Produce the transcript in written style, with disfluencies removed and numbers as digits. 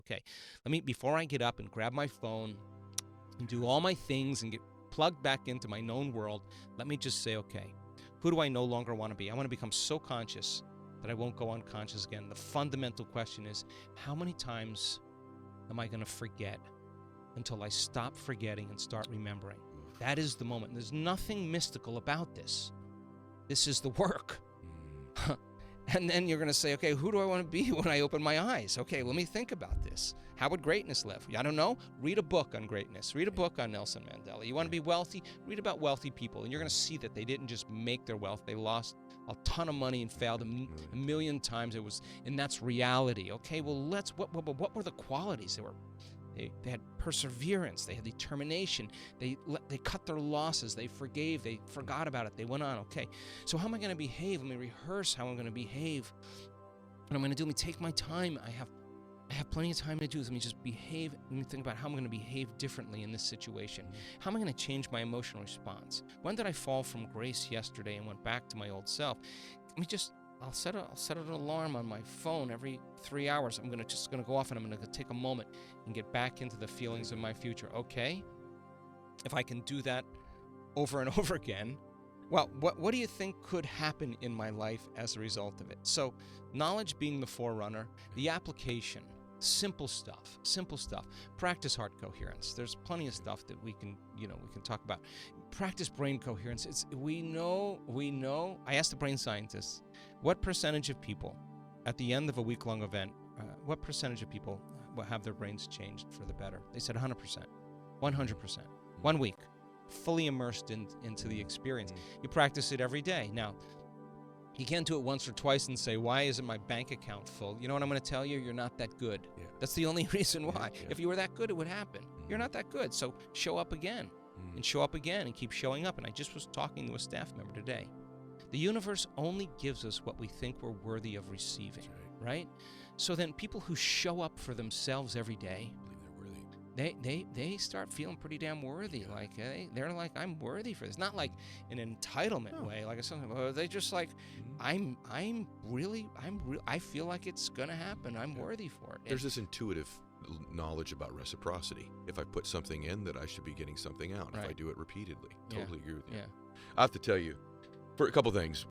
Okay, before I get up and grab my phone and do all my things and get plugged back into my known world, let me just say, okay, who do I no longer want to be? I want to become so conscious that I won't go unconscious again. The fundamental question is, how many times am I going to forget until I stop forgetting and start remembering? That is the moment. There's nothing mystical about this. This is the work. And then you're going to say, okay, who do I want to be when I open my eyes? Okay, let me think about this. How would greatness live? I don't know. Read a book on greatness. Read a book on Nelson Mandela. You want to be wealthy? Read about wealthy people. And you're going to see that they didn't just make their wealth. They lost a ton of money and failed a million times. And that's reality. Okay, well, what were the qualities? They had perseverance. They had determination. They cut their losses. They forgave. They forgot about it. They went on. Okay, so how am I going to behave? Let me rehearse how I'm going to behave. What I'm going to do, let me take my time. I have plenty of time to do this. Let me just behave. Let me think about how I'm going to behave differently in this situation. How am I going to change my emotional response? When did I fall from grace yesterday and went back to my old self? I'll set an alarm on my phone every 3 hours. I'm just gonna go off and I'm gonna take a moment and get back into the feelings of my future. Okay, if I can do that over and over again, well, what do you think could happen in my life as a result of it? So, knowledge being the forerunner, the application, simple stuff. Practice heart coherence. There's plenty of stuff that we can talk about. Practice brain coherence. We know. I asked the brain scientists, what percentage of people at the end of a week-long event, what percentage of people will have their brains changed for the better? They said 100%, 100%. 1 week, fully immersed into the experience. You practice it every day. Now, you can't do it once or twice and say, why isn't my bank account full? You know what I'm going to tell you? You're not that good. Yeah. That's the only reason why. Yeah. If you were that good, it would happen. You're not that good. So show up again and show up again and keep showing up. And I just was talking to a staff member today. The universe only gives us what we think we're worthy of receiving, right? So then people who show up for themselves every day, they start feeling pretty damn worthy. Like they're like, I'm worthy for this. Not like an entitlement way, like something. They just like, I feel like it's gonna happen. I'm worthy for it. There's this intuitive knowledge about reciprocity. If I put something in, that I should be getting something out. Right. If I do it repeatedly. Totally agree with you. Yeah. I have to tell you, for a couple things.